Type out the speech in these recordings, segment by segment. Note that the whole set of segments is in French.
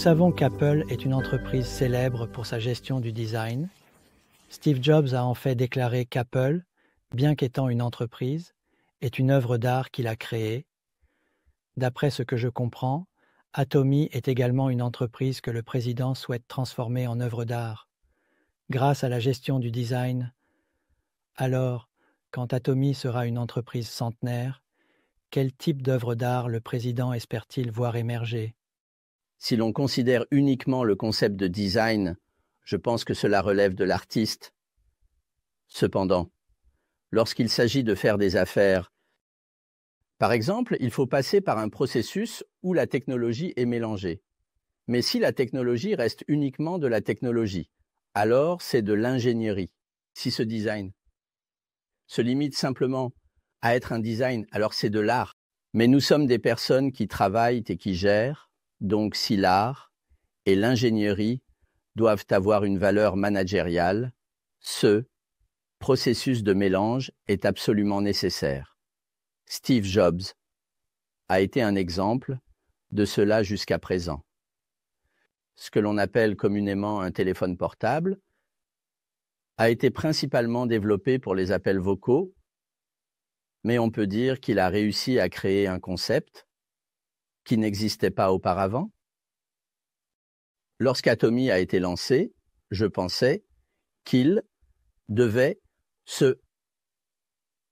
savons qu'Apple est une entreprise célèbre pour sa gestion du design. Steve Jobs a en fait déclaré qu'Apple, bien qu'étant une entreprise, est une œuvre d'art qu'il a créée. D'après ce que je comprends, Atomy est également une entreprise que le président souhaite transformer en œuvre d'art. Grâce à la gestion du design, alors, quand Atomy sera une entreprise centenaire, quel type d'œuvre d'art le président espère-t-il voir émerger? Si l'on considère uniquement le concept de design, je pense que cela relève de l'artiste. Cependant, lorsqu'il s'agit de faire des affaires, par exemple, il faut passer par un processus où la technologie est mélangée. Mais si la technologie reste uniquement de la technologie, alors c'est de l'ingénierie. Si ce design se limite simplement à être un design, alors c'est de l'art. Mais nous sommes des personnes qui travaillent et qui gèrent, donc si l'art et l'ingénierie doivent avoir une valeur managériale, ce processus de mélange est absolument nécessaire. Steve Jobs a été un exemple de cela jusqu'à présent. Ce que l'on appelle communément un téléphone portable a été principalement développé pour les appels vocaux, mais on peut dire qu'il a réussi à créer un concept qui n'existait pas auparavant. Lorsqu'Atomy a été lancé, je pensais qu'il devait se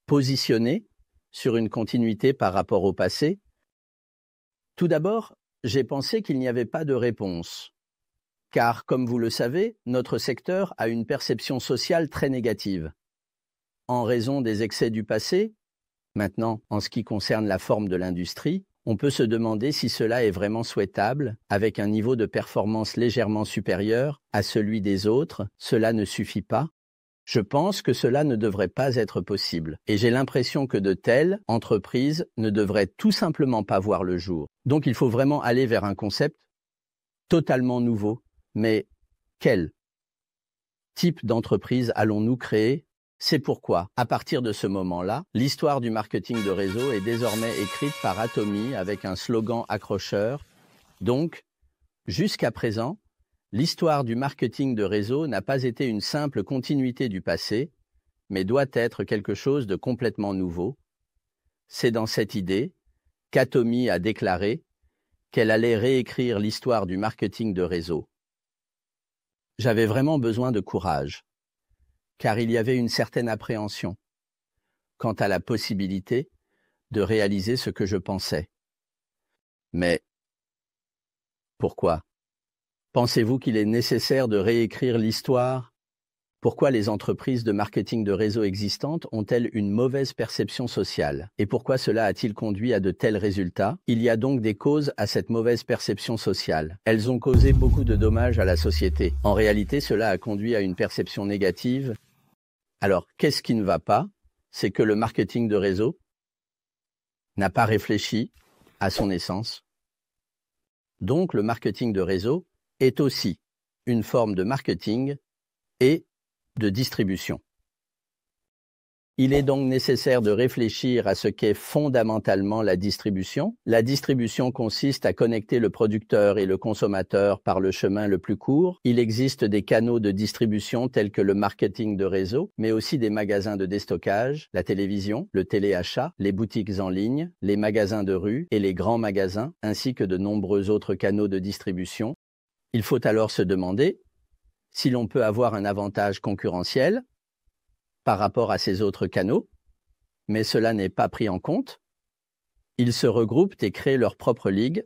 positionner sur une continuité par rapport au passé. Tout d'abord, j'ai pensé qu'il n'y avait pas de réponse, car, comme vous le savez, notre secteur a une perception sociale très négative. En raison des excès du passé, maintenant, en ce qui concerne la forme de l'industrie, on peut se demander si cela est vraiment souhaitable, avec un niveau de performance légèrement supérieur à celui des autres, cela ne suffit pas. Je pense que cela ne devrait pas être possible, et j'ai l'impression que de telles entreprises ne devraient tout simplement pas voir le jour. Donc il faut vraiment aller vers un concept totalement nouveau. Mais quel type d'entreprise allons-nous créer? C'est pourquoi, à partir de ce moment-là, l'histoire du marketing de réseau est désormais écrite par Atomy avec un slogan accrocheur. Donc, jusqu'à présent, l'histoire du marketing de réseau n'a pas été une simple continuité du passé, mais doit être quelque chose de complètement nouveau. C'est dans cette idée qu'Atomy a déclaré qu'elle allait réécrire l'histoire du marketing de réseau. J'avais vraiment besoin de courage, car il y avait une certaine appréhension quant à la possibilité de réaliser ce que je pensais. Mais pourquoi? Pensez-vous qu'il est nécessaire de réécrire l'histoire? Pourquoi les entreprises de marketing de réseau existantes ont-elles une mauvaise perception sociale? Et pourquoi cela a-t-il conduit à de tels résultats? Il y a donc des causes à cette mauvaise perception sociale. Elles ont causé beaucoup de dommages à la société. En réalité, cela a conduit à une perception négative. Alors, qu'est-ce qui ne va pas? C'est que le marketing de réseau n'a pas réfléchi à son essence. Donc, le marketing de réseau est aussi une forme de marketing et de distribution. Il est donc nécessaire de réfléchir à ce qu'est fondamentalement la distribution. La distribution consiste à connecter le producteur et le consommateur par le chemin le plus court. Il existe des canaux de distribution tels que le marketing de réseau, mais aussi des magasins de déstockage, la télévision, le téléachat, les boutiques en ligne, les magasins de rue et les grands magasins, ainsi que de nombreux autres canaux de distribution. Il faut alors se demander si l'on peut avoir un avantage concurrentiel par rapport à ces autres canaux, mais cela n'est pas pris en compte. Ils se regroupent et créent leur propre ligue.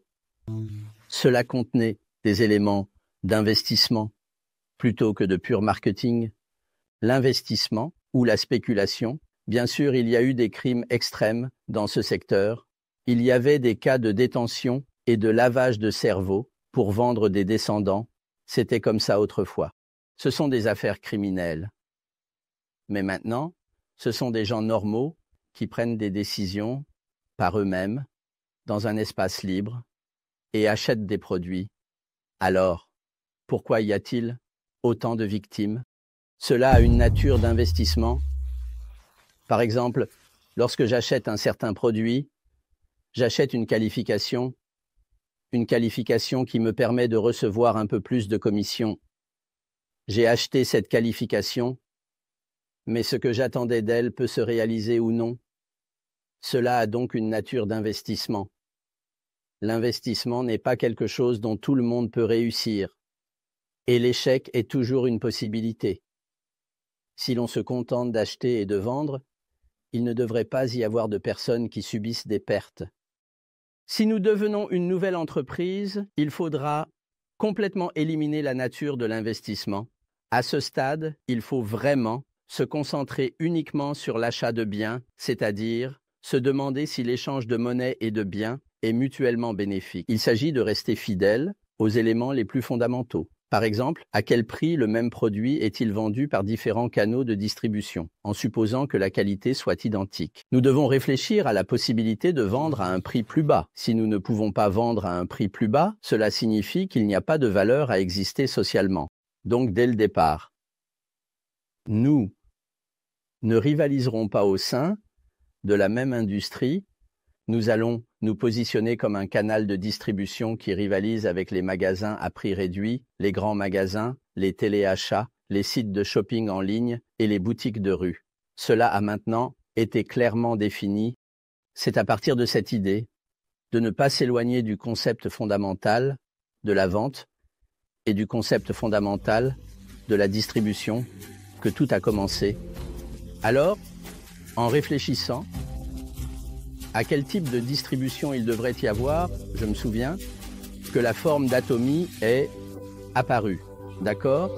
Cela contenait des éléments d'investissement plutôt que de pur marketing. L'investissement ou la spéculation. Bien sûr, il y a eu des crimes extrêmes dans ce secteur. Il y avait des cas de détention et de lavage de cerveau pour vendre des descendants. C'était comme ça autrefois. Ce sont des affaires criminelles. Mais maintenant, ce sont des gens normaux qui prennent des décisions par eux-mêmes, dans un espace libre, et achètent des produits. Alors, pourquoi y a-t-il autant de victimes? Cela a une nature d'investissement. Par exemple, lorsque j'achète un certain produit, j'achète une qualification, une qualification qui me permet de recevoir un peu plus de commission. J'ai acheté cette qualification, mais ce que j'attendais d'elle peut se réaliser ou non. Cela a donc une nature d'investissement. L'investissement n'est pas quelque chose dont tout le monde peut réussir. Et l'échec est toujours une possibilité. Si l'on se contente d'acheter et de vendre, il ne devrait pas y avoir de personnes qui subissent des pertes. Si nous devenons une nouvelle entreprise, il faudra complètement éliminer la nature de l'investissement. À ce stade, il faut vraiment se concentrer uniquement sur l'achat de biens, c'est-à-dire se demander si l'échange de monnaie et de biens est mutuellement bénéfique. Il s'agit de rester fidèle aux éléments les plus fondamentaux. Par exemple, à quel prix le même produit est-il vendu par différents canaux de distribution, en supposant que la qualité soit identique. Nous devons réfléchir à la possibilité de vendre à un prix plus bas. Si nous ne pouvons pas vendre à un prix plus bas, cela signifie qu'il n'y a pas de valeur à exister socialement. Donc dès le départ, nous ne rivaliserons pas au sein de la même industrie. Nous allons nous positionner comme un canal de distribution qui rivalise avec les magasins à prix réduit, les grands magasins, les téléachats, les sites de shopping en ligne et les boutiques de rue. Cela a maintenant été clairement défini. C'est à partir de cette idée de ne pas s'éloigner du concept fondamental de la vente et du concept fondamental de la distribution que tout a commencé. Alors, en réfléchissant à quel type de distribution il devrait y avoir, je me souviens que la forme d'atomie est apparue. D'accord ?